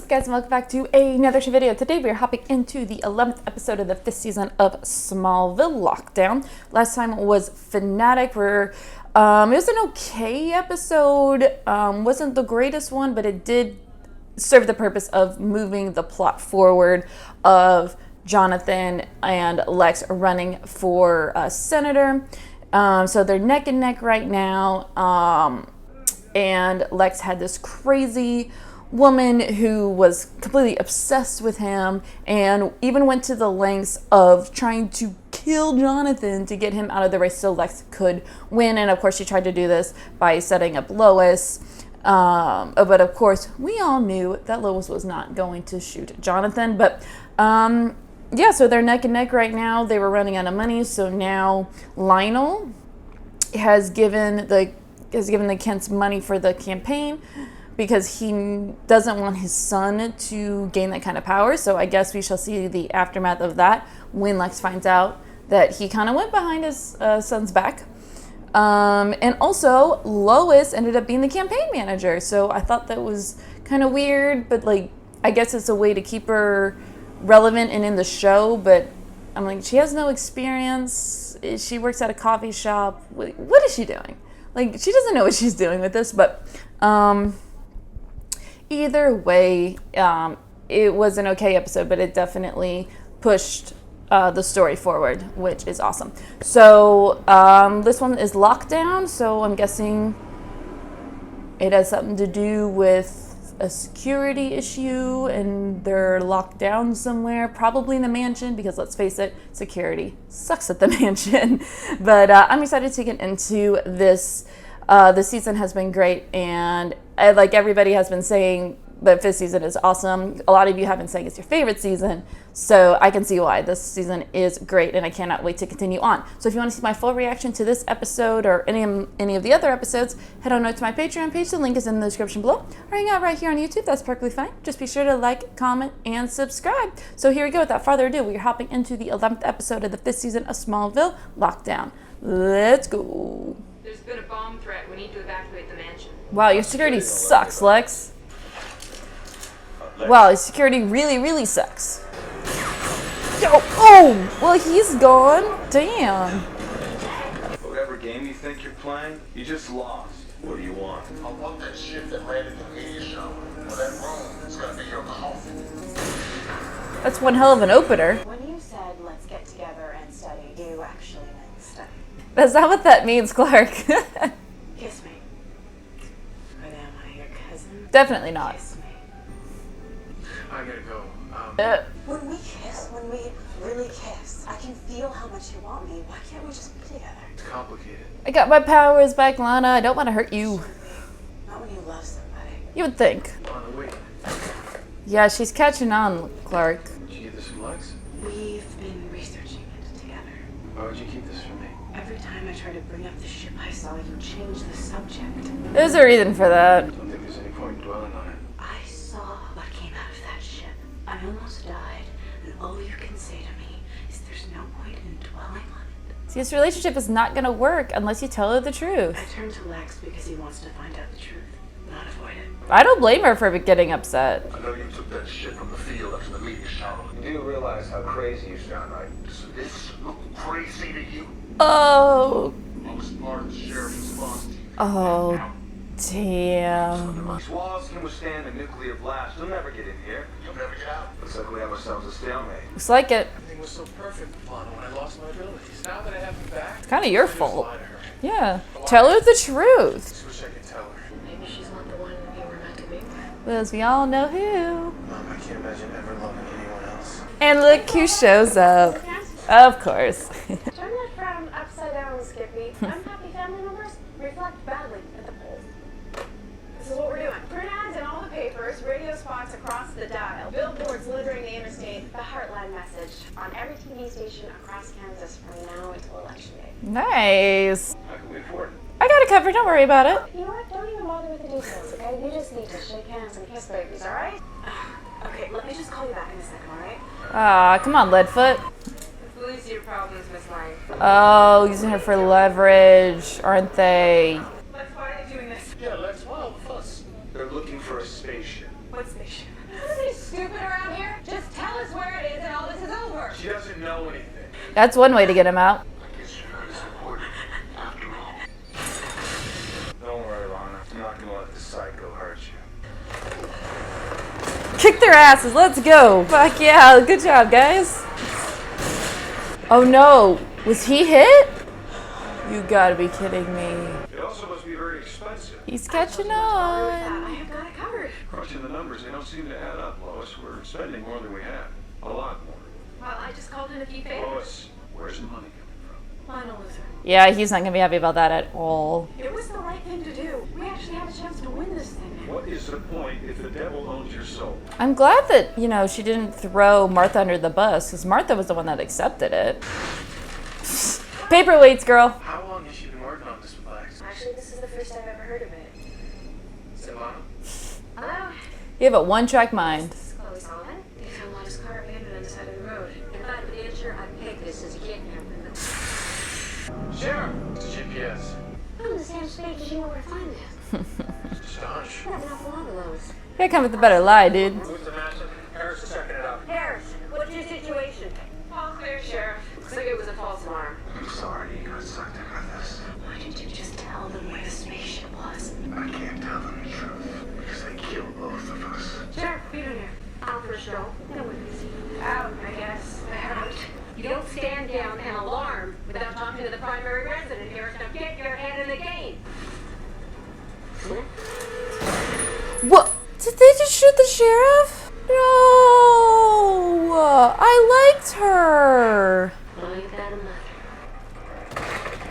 guys, and welcome back to another video. Today we are hopping into the 11th episode of the 5th season of Smallville Lockdown. Last time was Fanatic. It was an okay episode. Wasn't the greatest one, but it did serve the purpose of moving the plot forward of Jonathan and Lex running for senator. So they're neck and neck right now. And Lex had this crazy woman who was completely obsessed with him and even went to the lengths of trying to kill Jonathan to get him out of the race so Lex could win. And of course she tried to do this by setting up Lois. But of course we all knew that Lois was not going to shoot Jonathan. But yeah, so they're neck and neck right now. They were running out of money, so now Lionel has given the Kents money for the campaign because he doesn't want his son to gain that kind of power. So I guess we shall see the aftermath of that when Lex finds out that he kind of went behind his son's back. And also Lois ended up being the campaign manager. So I thought that was kind of weird, but like, I guess it's a way to keep her relevant and in the show. But I'm like, she has no experience. She works at a coffee shop. What is she doing? Like, she doesn't know what she's doing with this, but either way, it was an okay episode, but it definitely pushed the story forward, which is awesome. So this one is Lockdown, so I'm guessing it has something to do with a security issue and they're locked down somewhere, probably in the mansion, because let's face it, security sucks at the mansion. But I'm excited to get into this. The season has been great, and like everybody has been saying, the 5th season is awesome. A lot of you have been saying it's your favorite season, so I can see why. This season is great, and I cannot wait to continue on. So if you want to see my full reaction to this episode or any of the other episodes, head on over to my Patreon page. The link is in the description below. Or hang out right here on YouTube. That's perfectly fine. Just be sure to like, comment, and subscribe. So here we go. Without further ado, we're hopping into the 11th episode of the 5th season of Smallville Lockdown. Let's go. There's been a bomb threat. We need to evacuate the mansion. Wow, your security sucks, Lex. Wow, his security really sucks. Oh, well, he's gone. Damn. Whatever game you think you're playing, you just lost. What do you want? I want that ship that landed in the media show. Well, that room is gonna be your coffin. That's one hell of an opener. When you said, let's get together and study, you actually meant study. That's not what that means, Clark. Kiss me. But am I your cousin? Definitely not. Kiss me. I gotta go. When we really kiss, I can feel how much you want me. Why can't we just be together? It's complicated. I got my powers back, Lana. I don't want to hurt you. Not when you love somebody. You would think. On the way. Yeah, she's catching on, Clark. Did you get this from Lex? We've been researching it together. Why would you keep this from me? Every time I try to bring up the ship I saw, you change the subject. There's a reason for that. I don't think there's any point in dwelling on it. I saw what came out of that ship. I almost died, and all you can say to me is there's no point in dwelling on it. See, this relationship is not going to work unless you tell her the truth. I turned to Lex because he wants to find out the truth, not avoid it. I don't blame her for getting upset. I know you took that shit from the field after the media shower. You do realize how crazy you sound, right? Does this look crazy to you? Oh. I was part of the sheriff's response team. Oh, damn. These walls can withstand a nuclear blast. They'll never get in here. You'll never get out. Looks like we have ourselves a stalemate. Looks like it. Everything was so perfect, Lana, when I lost my abilities. Now that I have them back, It's kind of your I just fault. lie to her. Yeah. Tell her the truth. Just wish I could tell her. Maybe she's not the one you were meant to be with. Well, as we all know who. Mom, I can't imagine ever loving anyone else. And look who shows up. Of course. Turn that frown upside down, Skippy. Unhappy family members reflect badly at the polls. This is what we're doing. Print ads in all the papers, radio spots across the dial, billboards littering the interstate, the Heartland message on every TV station across Kansas from now until election day. Nice. How can we afford it? I got it covered. Don't worry about it. You know what? Don't even bother with the details, okay? You just need to shake hands and kiss babies, all right? Okay, let me just call you back in a second, all right? Ah, come on, Leadfoot. Who is your problems, Miss Lang? Oh, using her for leverage, aren't they? Lex, why are you doing this? Yeah, Lex, why all the fuss? They're looking for a spaceship. What spaceship? How do they That's one way to get him out. I guess you're not as important after all. Don't worry, Lana. I'm not gonna let the psycho hurt you. Kick their asses. Let's go. Fuck yeah. Good job, guys. Oh no. Was he hit? You gotta be kidding me. It also must be very expensive. He's catching I on. have got it covered. Crunching the numbers, they don't seem to add up, Lois. We're spending more than we have. A lot more. Well, I just called in a few favors. Lois, where's the money coming from? Lionel Luther. Yeah, he's not gonna be happy about that at all. It was the right thing to do. We actually had a chance to win this thing. What is the point if the devil owns your soul? I'm glad that, you know, she didn't throw Martha under the bus, because Martha was the one that accepted it. Paperweights, girl. How long has she been working on this with Lex? Actually, this is the first I've ever heard of it. Is it Lana? Hello? You have a one-track mind. This is Clois Ending. They found Lana's car abandoned on the side of the road. If I could answer, I'd pick this as a kidnapping. Sheriff! It's GPS. I'm the same speed as you know where to find this. Just a hunch. I have an awful lot of those. Gotta come with a better lie, dude. Who's the master? Harris is checking it out. Harris, what's your situation? All clear, Sheriff. Looks like it was a false alarm. I'm sorry you got sucked into this. Why didn't you just tell them where the spaceship was? I can't tell them the truth because they killed both of us. Sheriff, what are you doing here? Out for a stroll. No one can see you. Out, I guess. Out. You don't stand down and alarm without talking to the primary resident here. Now get your head in the game. What? Did they just shoot the sheriff? No! I liked her. Well, you've got a mother.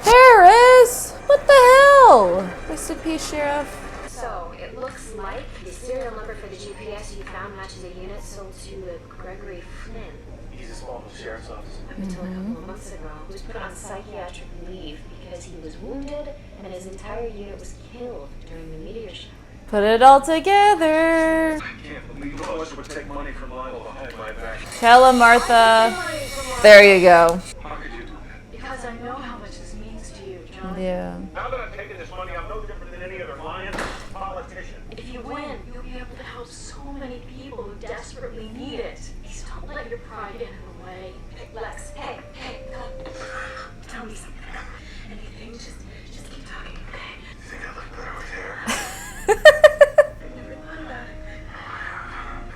Harris! What the hell? Rest in peace, sheriff. So, it looks like the serial number for the GPS you found matches a unit sold to a Gregory Flynn. He's a Smallville sheriff's office. Up until a couple of months ago, he was put on psychiatric leave because he was wounded and his entire unit was killed during the meteor shower. Put it all together. I can't believe Lois would take money from Lionel behind my back. Tell him, Martha. There you go. How could you do that? Because I know how much this means to you, John. Yeah. Now that I'm taking this money, I'm no different than any other lion politician. If you win, you'll be able to help so many people who desperately need it. Please don't let your pride get in the way. Lex, hey, tell me something. Anything, just keep talking, okay? You think I look better with hair? I never thought about it.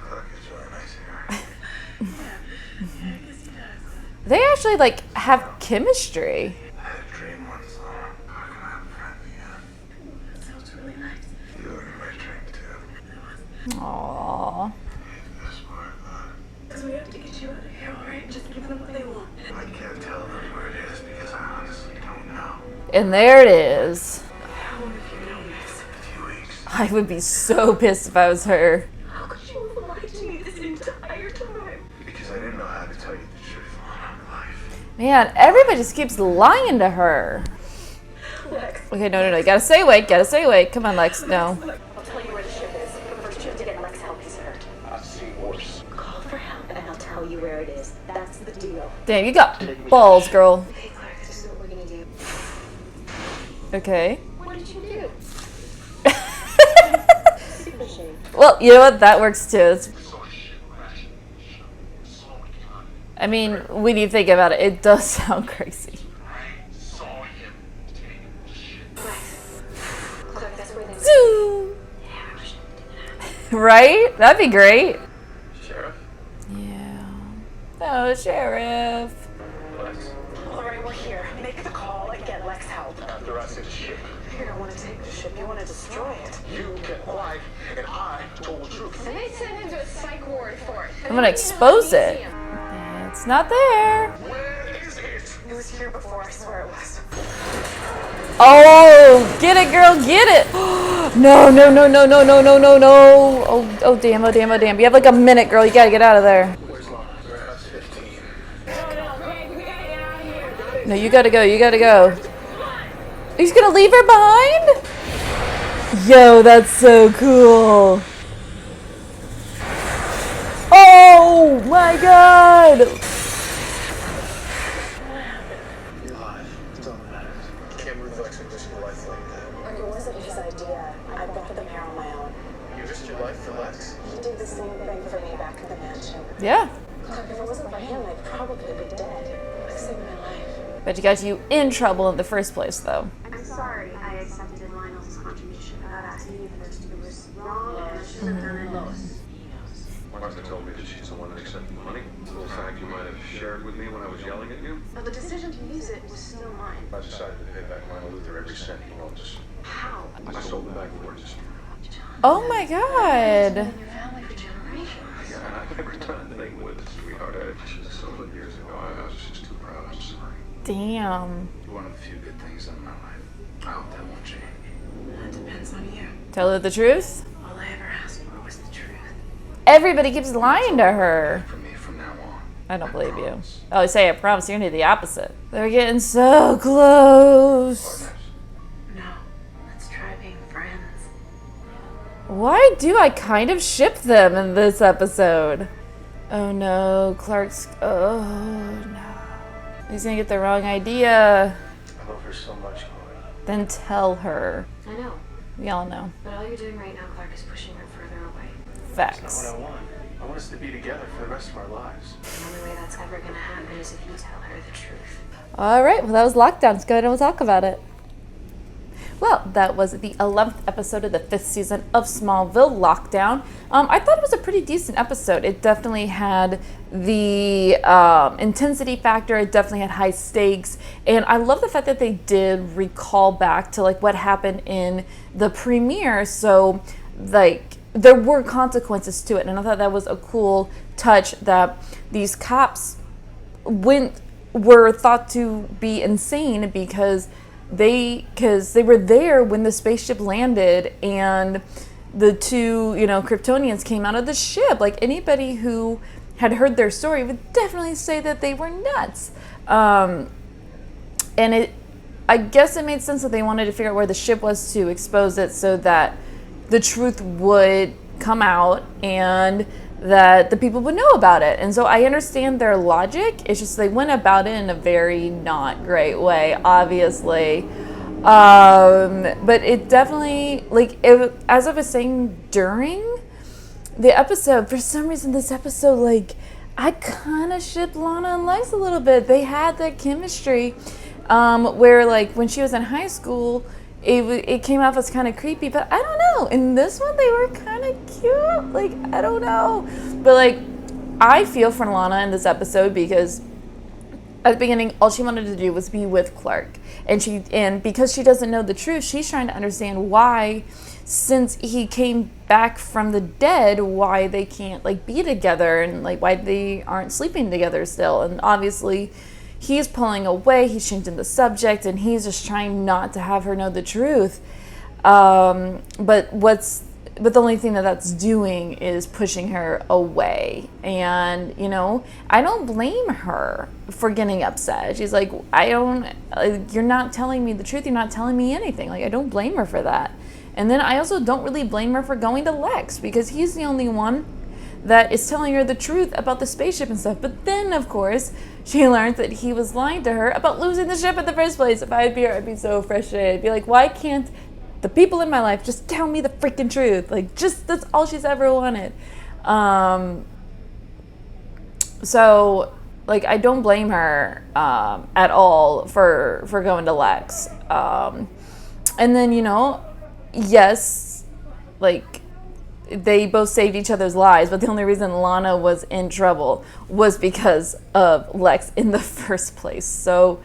Clark is really nice hair. Yeah, I guess he does. They actually, like, have chemistry. I had a dream once, Lana. How can I have a friend again? That sounds really nice. You were in my dream, too. Aww. This part, So we have to get you out of here, alright? Just give them what they want. I can't tell them where it is because I honestly don't know. And there it is. How long have you known this? A few weeks. I would be so pissed if I was her. How could you have lied to me this entire time? Because I didn't know how to tell you the truth, Lana. Life. Man, everybody just keeps lying to her. Lex, Okay, no. Gotta stay awake. Come on, Lex. No. I'll tell you where the ship is. But first you have to get Lex help. He's hurt. I've seen worse. Call for help and I'll tell you where it is. That's the deal. Damn, you got balls, girl. Okay, Clark, this is what we're gonna do. Okay. What did you do? Super shame. Well, you know what? That works too. I mean, when you think about it, it does sound crazy. Clark, that's where they Zoom. Yeah, I wish I did that. Right? That'd be great. Sheriff? Yeah. Oh, sheriff. Lex. Alright, we're here. Make the call and get Lex help. After I see the ship, You don't want to take the ship, you want to destroy it. you get quiet and I told the truth. And they sent him to a psych ward for it. I'm gonna expose it. It's not there. Where is it? It was here before, I swear it was. Oh, get it, girl, get it. No. Oh, damn. You have like a minute, girl. You gotta get out of there. Where's Lana? Perhaps 15. No, you gotta go. He's gonna leave her behind? Yo, that's so cool. Oh my god. You're alive. It's all that matters. You can't move Lex and risk your life like that. It wasn't his idea. I brought them here on my own. You risked your life for Lex? He did the same thing for me back at the mansion. Yeah. Look, if it wasn't for him, I'd probably be dead. saved my life. But he got you in trouble in the first place, though. I'm sorry I accepted Lionel's contribution without asking you first. It was wrong and I shouldn't have done it. Lois. Martha told me that she's the one that accepted the money. A little fact you might have shared with me when I was yelling at you. But the decision to use it was still mine. I decided to pay back Lionel Luther every cent he owns us. How? I sold the back forges. Oh my god. In your family for generations. Yeah, and I've never done a thing with it, sweetheart. I should have sold it years ago. I was just too proud. I'm sorry. Damn. One of the few good things in my life. I hope that won't change. That depends on you. Tell her the truth? All I ever asked for was the truth. Everybody keeps lying to her. For me from now on. I don't believe you. Oh, say I promise, you're gonna do the opposite. They're getting so close. No, let's try being friends. Why do I kind of ship them in this episode? Oh no, Clark's... Oh no. He's gonna get the wrong idea. I love her so much, Chloe. Then tell her. I know, We all know. but all you're doing right now, Clark, is pushing her further away. Facts. I want. I want us to be together for the rest of our lives. The only way that's ever gonna happen is if you tell her the truth. Alright, well that was Lockdown. Let's go ahead and we'll talk about it. Well, that was the 11th episode of the 5th season of Smallville Lockdown. I thought it was a pretty decent episode. It definitely had the intensity factor. It definitely had high stakes. And I love the fact that they did recall back to like what happened in the premiere. So like there were consequences to it. And I thought that was a cool touch that these cops were thought to be insane because they were there when the spaceship landed and the two, Kryptonians came out of the ship. Like anybody who had heard their story would definitely say that they were nuts. And I guess it made sense that they wanted to figure out where the ship was to expose it so that the truth would come out and that the people would know about it. And so I understand their logic. It's just they went about it in a very not great way, obviously. But it definitely, as I was saying during the episode, for some reason this episode, I kind of shipped Lana and Lex a little bit. They had that chemistry where, when she was in high school, it came off as kind of creepy, but I don't know. In this one, they were kind of cute. I don't know. But, I feel for Lana in this episode because at the beginning, all she wanted to do was be with Clark. And because she doesn't know the truth, she's trying to understand why, since he came back from the dead, why they can't, be together and, why they aren't sleeping together still. And obviously, he's pulling away, he's changing the subject, and he's just trying not to have her know the truth. But the only thing that's doing is pushing her away. And, I don't blame her for getting upset. She's like, you're not telling me the truth, you're not telling me anything. I don't blame her for that. And then I also don't really blame her for going to Lex, because he's the only one that is telling her the truth about the spaceship and stuff. But then, of course, she learns that he was lying to her about losing the ship in the first place. If I'd be her, I'd be so frustrated. I'd be like, why can't the people in my life just tell me the freaking truth? That's all she's ever wanted. So, I don't blame her at all for going to Lex. And then, yes, they both saved each other's lives, but the only reason Lana was in trouble was because of Lex in the first place. So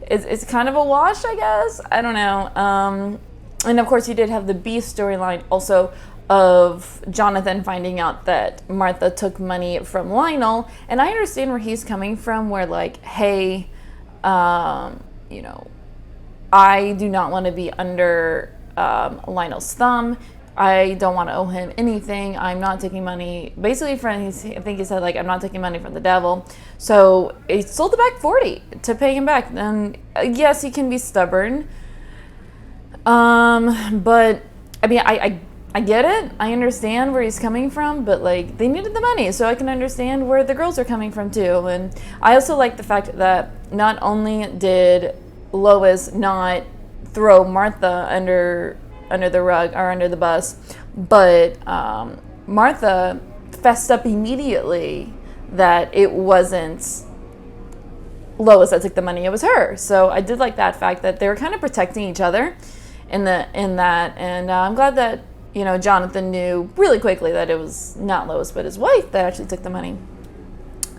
it's kind of a wash, I guess. I don't know. And of course, you did have the B storyline also of Jonathan finding out that Martha took money from Lionel. And I understand where he's coming from, where hey, I do not want to be under Lionel's thumb. I don't want to owe him anything. I'm not taking money. Basically, I think he said, I'm not taking money from the devil. So he sold the back 40 to pay him back. And yes, he can be stubborn. But I mean, I get it. I understand where he's coming from, but they needed the money, so I can understand where the girls are coming from too. And I also like the fact that not only did Lois not throw Martha under the rug or under the bus, but Martha fessed up immediately that it wasn't Lois that took the money. It was her. So I did like that fact that they were kind of protecting each other in that. And I'm glad that, you know, Jonathan knew really quickly that it was not Lois but his wife that actually took the money.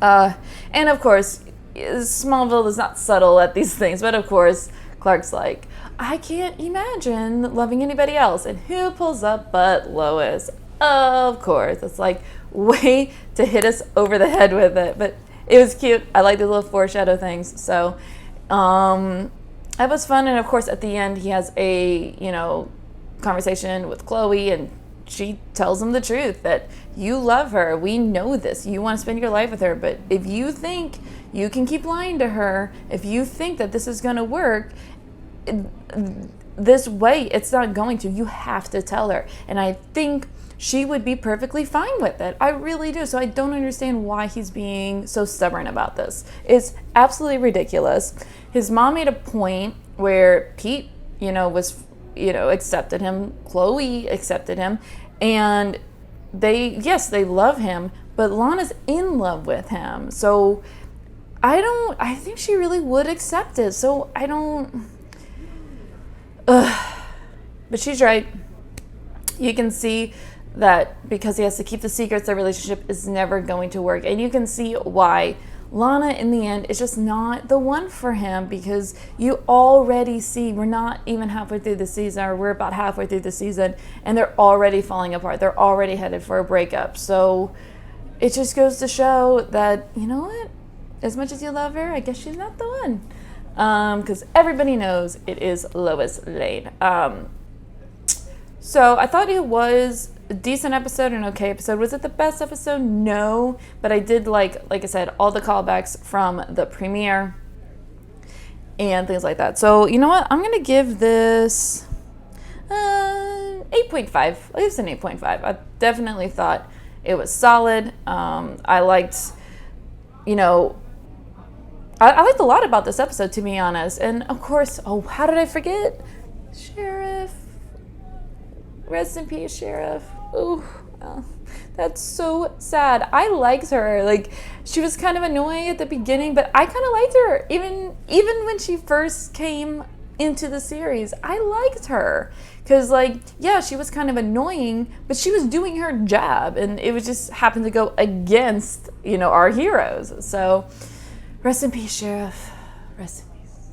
And of course, Smallville is not subtle at these things, but of course, Clark's like, I can't imagine loving anybody else. And who pulls up but Lois? Of course. It's like way to hit us over the head with it. But it was cute. I like the little foreshadow things. So that was fun. And of course, at the end, he has a, you know, conversation with Chloe, and she tells him the truth that you love her. We know this. You want to spend your life with her. But if you think you can keep lying to her, if you think that this is going to work this way, it's not going to. You have to tell her. And I think she would be perfectly fine with it. I really do. So I don't understand why he's being so stubborn about this. It's absolutely ridiculous. His mom made a point where Pete, you know, was, you know, accepted him. Chloe accepted him. And they love him, but Lana's in love with him. So I think she really would accept it. So I don't, but she's right. You can see that because he has to keep the secrets, the relationship is never going to work. And you can see why Lana, in the end, is just not the one for him, because you already see we're not even halfway through the season, or we're about halfway through the season, and they're already falling apart. They're already headed for a breakup. So it just goes to show that, you know what? As much as you love her, I guess she's not the one. Because everybody knows it is Lois Lane. So I thought it was a decent episode, an okay episode. Was it the best episode? No. But I did like I said, all the callbacks from the premiere and things like that. So you know what? I'm going to give this 8.5. I'll give this an 8.5. I definitely thought it was solid. I liked, you know, I liked a lot about this episode, to be honest. And of course, how did I forget? Sheriff. Rest in peace, Sheriff. Oh, that's so sad. I liked her. Like, she was kind of annoying at the beginning, but I kind of liked her. Even when she first came into the series, I liked her. Because, like, yeah, she was kind of annoying, but she was doing her job. And it was just happened to go against, you know, our heroes. So, rest in peace, Sheriff. Rest in peace.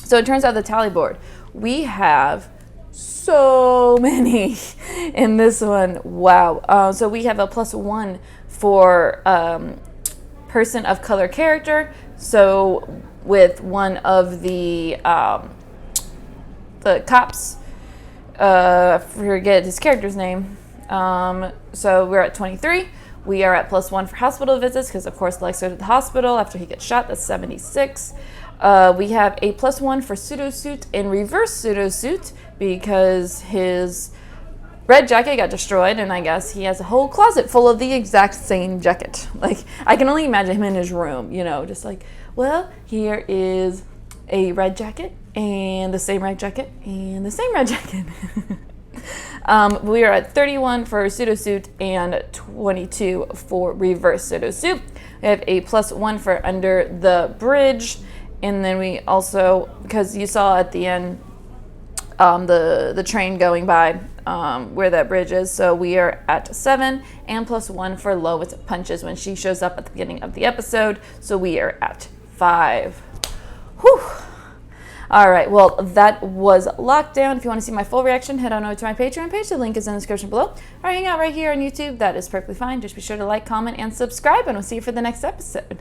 So it turns out the tally board, we have so many in this one. Wow. So we have a +1 for person of color character. with one of the cops. I forget his character's name. So we're at 23. We are at +1 for hospital visits because, of course, Lex goes to the hospital after he gets shot. That's 76. We have a +1 for Sudo Suit and reverse Sudo Suit because his red jacket got destroyed, and I guess he has a whole closet full of the exact same jacket. Like, I can only imagine him in his room, you know, just like, well, here is a red jacket and the same red jacket and the same red jacket. We are at 31 for Sudo Suit and 22 for reverse Sudo Suit. We have a +1 for under the bridge, and then we also, because you saw at the end the train going by where that bridge is, so we are at 7 and +1 for Lois Punches when she shows up at the beginning of the episode, so we are at 5. Whew. All right, well, that was Lockdown. If you want to see my full reaction, head on over to my Patreon page. The link is in the description below. Or hang out right here on YouTube. That is perfectly fine. Just be sure to like, comment, and subscribe, and we'll see you for the next episode.